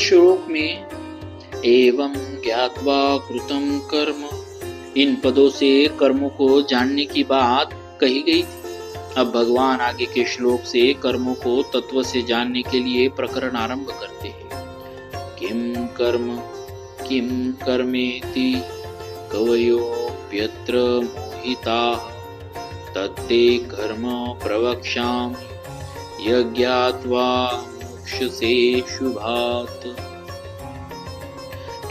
श्लोक में एवं ज्ञात्वा कृतं कर्म, इन पदों से कर्मों को जानने की बात कही गई थी। अब भगवान आगे के श्लोक से कर्मों को तत्व से जानने के लिए प्रकरण आरंभ करते हैं। किम कर्मेति कवयोऽप्यत्र मोहिताः तत्ते कर्म प्रवक्ष्यामि यज्ञात्वा मोक्ष्यसे शुभात्।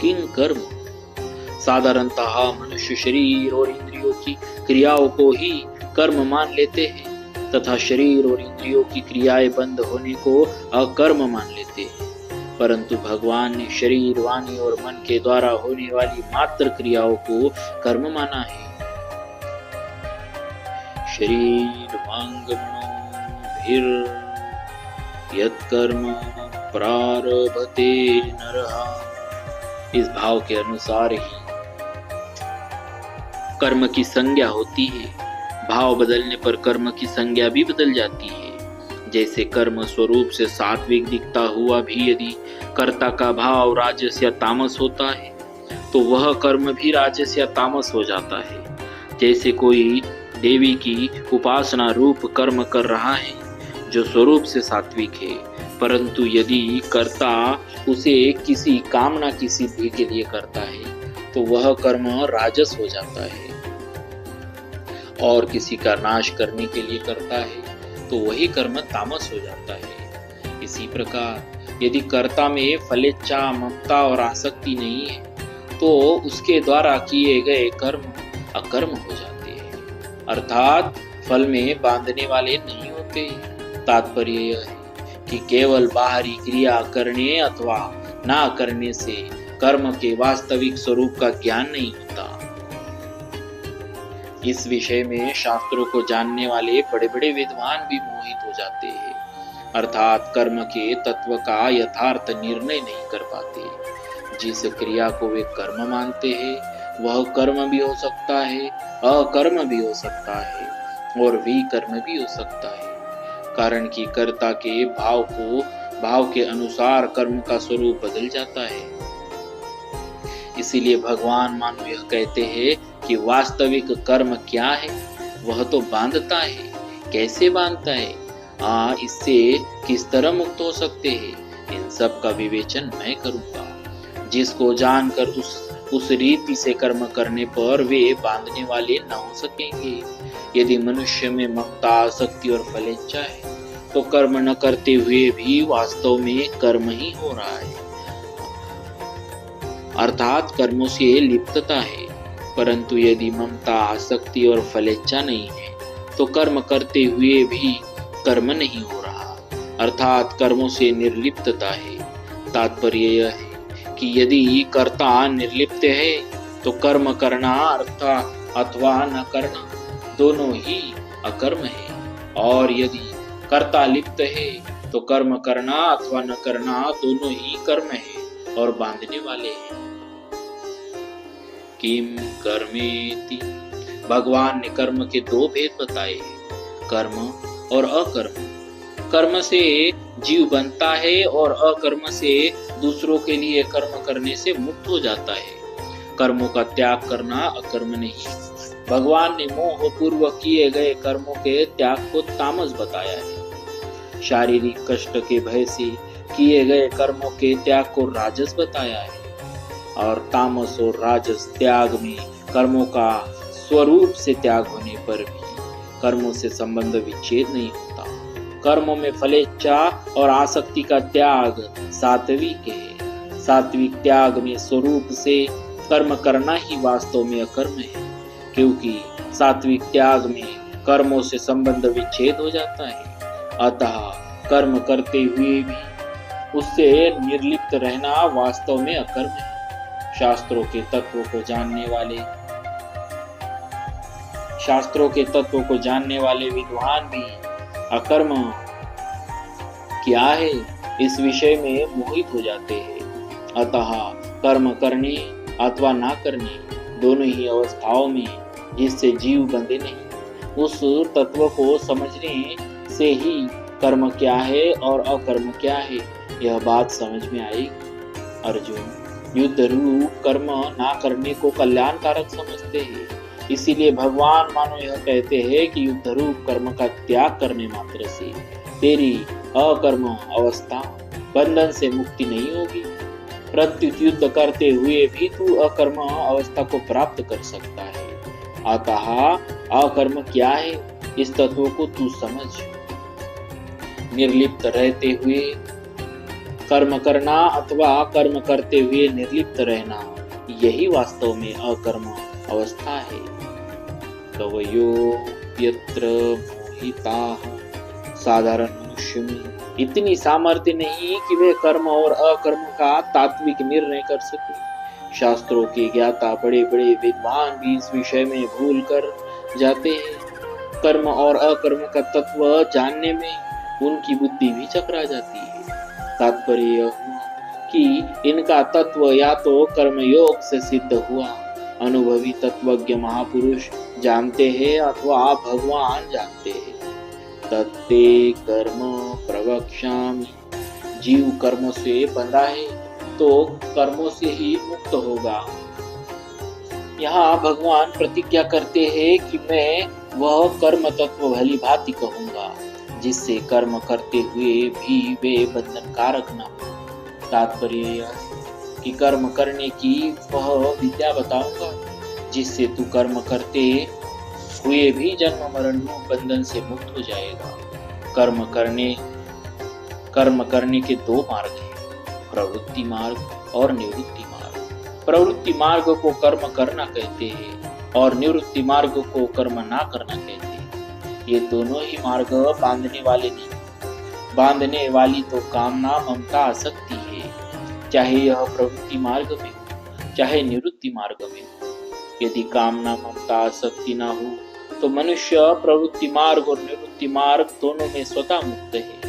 किम कर्म, साधारणतः मनुष्य शरीर और इंद्रियों की क्रियाओं को ही कर्म मान लेते हैं तथा शरीर और इंद्रियों की क्रियाएं बंद होने को अकर्म मान लेते हैं, परंतु भगवान ने शरीर, वाणी और मन के द्वारा होने वाली मात्र क्रियाओं को कर्म माना है। शरीर वांगमनोभिर यत्कर्म प्रारभते नरः, इस भाव के अनुसार ही कर्म की संज्ञा होती है। भाव बदलने पर कर्म की संज्ञा भी बदल जाती है। जैसे कर्म स्वरूप से सात्विक दिखता हुआ भी यदि कर्ता का भाव राजस या तामस होता है तो वह कर्म भी राजस या तामस हो जाता है। जैसे कोई देवी की उपासना रूप कर्म कर रहा है जो स्वरूप से सात्विक है, परंतु यदि कर्ता उसे किसी कामना की सिद्धि के लिए करता है तो वह कर्म राजस हो जाता है, और किसी का नाश करने के लिए करता है तो वही कर्म तामस हो जाता है। इसी प्रकार यदि कर्ता में फलेच्छा, ममता और आसक्ति नहीं है तो उसके द्वारा किए गए कर्म अकर्म हो जाते हैं, अर्थात फल में बांधने वाले नहीं होते। तात्पर्य यह है कि केवल बाहरी क्रिया करने अथवा ना करने से कर्म के वास्तविक स्वरूप का ज्ञान नहीं होता। इस विषय में शास्त्रों को जानने वाले बड़े बड़े विद्वान भी मोहित हो जाते हैं, अर्थात कर्म के तत्व का यथार्थ निर्णय नहीं कर पाते। जिस क्रिया को वे कर्म मानते हैं वह कर्म भी हो सकता है, अकर्म भी हो सकता है और विकर्म भी हो सकता है, कारण कि कर्ता के भाव के अनुसार कर्म का स्वरूप बदल जाता है। इसीलिए भगवान मानो यह कहते हैं कि वास्तविक कर्म क्या है, वह तो बांधता है। कैसे बांधता है, इससे किस तरह मुक्त हो सकते हैं, इन सब का विवेचन मैं करूंगा। जिसको जानकर उस रीति से कर्म करने पर वे बांधने वाले न हो सकेंगे। यदि मनुष्य में ममता, आसक्ति और फलेच्छा है तो कर्म न करते हुए भी वास्तव में कर्म ही हो रहा है, अर्थात कर्मों से लिप्तता है। परंतु यदि ममता, आसक्ति और फलेच्छा नहीं है तो कर्म करते हुए भी कर्म नहीं हो रहा, अर्थात कर्मों से निर्लिप्तता है। तात्पर्य यह है कि यदि कर्ता निर्लिप्त है तो कर्म करना अथवा न करना दोनों ही अकर्म है, और यदि कर्ता लिप्त है तो कर्म करना अथवा न करना दोनों ही कर्म है और बांधने वाले हैं। किम कर्मेति, भगवान ने कर्म के दो भेद बताए हैं, कर्म और अकर्म। कर्म से जीव बनता है और अकर्म से दूसरों के लिए कर्म करने से मुक्त हो जाता है। कर्मों का त्याग करना अकर्म नहीं। भगवान ने मोह पूर्वक किए गए कर्मों के त्याग को तामस बताया है। शारीरिक कष्ट के भय से किए गए कर्मों के त्याग को राजस बताया है, और तामस और राजस त्याग में कर्मों का स्वरूप से त्याग होने पर भी कर्मों से संबंध विच्छेद नहीं होता। कर्मों में फलेच्छा और आसक्ति का त्याग सात्विक है। सात्विक त्याग में स्वरूप से कर्म करना ही वास्तव में अकर्म है, क्योंकि सात्विक त्याग में कर्मों से संबंध विच्छेद हो जाता है। अतः कर्म करते हुए भी उससे निर्लिप्त रहना वास्तव में अकर्म है। शास्त्रों के तत्वों को जानने वाले विद्वान भी अकर्म क्या है इस विषय में मोहित हो जाते हैं। अतः कर्म करने अथवा ना करने दोनों ही अवस्थाओं में जिससे जीव बंधे नहीं, उस तत्व को समझने से ही कर्म क्या है और अकर्म क्या है यह बात समझ में आएगी। अर्जुन युद्ध रूप कर्म ना करने को कल्याणकारक समझते हैं। इसीलिए भगवान मानो यह कहते हैं कि युद्ध रूप कर्म का त्याग करने मात्र से तेरी अकर्म अवस्था बंधन से मुक्ति नहीं होगी। प्रत्युत युद्ध करते हुए भी तू अकर्म अवस्था को प्राप्त कर सकता है। अतः अकर्म क्या है, इस तत्व को तू समझ। निर्लिप्त रहते हुए कर्म करना अथवा कर्म करते हुए निर्लिप्त रहना, यही वास्तव में अकर्म अवस्था है। कवयो यत्र मोहिताः, साधारण मनुष्य में इतनी सामर्थ्य नहीं कि वे कर्म और अकर्म का तात्विक निर्णय कर सके। शास्त्रों के ज्ञाता बड़े बड़े विद्वान भी इस विषय में भूल कर जाते हैं। कर्म और अकर्म का तत्व जानने में उनकी बुद्धि भी चकरा जाती है। तात्पर्य यह हुआ कि इनका तत्व या तो कर्मयोग से सिद्ध हुआ, अनुभवी तत्वज्ञ महापुरुष जानते हैं, अथवा भगवान जानते हैं। तत्ते कर्म प्रवक्ष्यामि, जीव कर्मों से बंधा है तो कर्मों से ही मुक्त होगा। यहाँ भगवान प्रतिज्ञा करते हैं कि मैं वह कर्म तत्व भली भांति कहूंगा जिससे कर्म करते हुए भी वे बंधनकारक न हो। तात्पर्य यह कि कर्म करने की वह विद्या बताऊंगा जिससे तू कर्म करते हुए भी जन्म मरण बंधन से मुक्त हो जाएगा। कर्म करने के दो मार्ग हैं, प्रवृत्ति मार्ग और निवृत्ति मार्ग। प्रवृत्ति मार्ग को कर्म करना कहते हैं और निवृत्ति मार्ग को कर्म ना करना कहते हैं। ये दोनों ही मार्ग बांधने वाले नहीं। बांधने वाली तो कामना ममता आसक्ति है, चाहे यह प्रवृत्ति मार्ग में हो चाहे निवृत्ति मार्ग में हो। यदि कामना ममता आसक्ति ना हो तो मनुष्य प्रवृत्ति मार्ग और निवृत्ति मार्ग दोनों में स्वतः मुक्त है।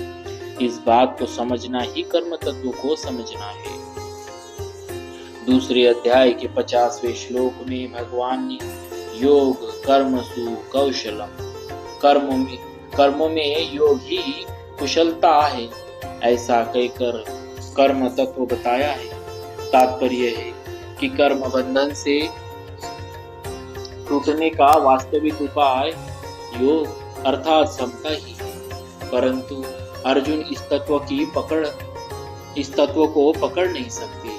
इस बात को समझना ही कर्म तत्व को समझना है। दूसरे अध्याय के 50वें श्लोक में भगवान ने योग कर्मसु कौशलम, कर्मों में योग ही कुशलता है, ऐसा कहकर कर्म तत्व बताया है। तात्पर्य है कि कर्म बंधन से टूटने का वास्तविक उपाय योग अर्थात समता ही है, परंतु अर्जुन इस तत्व को पकड़ नहीं सकते।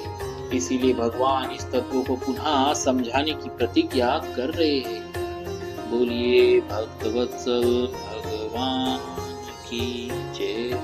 इसीलिए भगवान इस तत्व को पुनः समझाने की प्रतिज्ञा कर रहे हैं। बोलिए भक्तवत्सल भगवान की जय।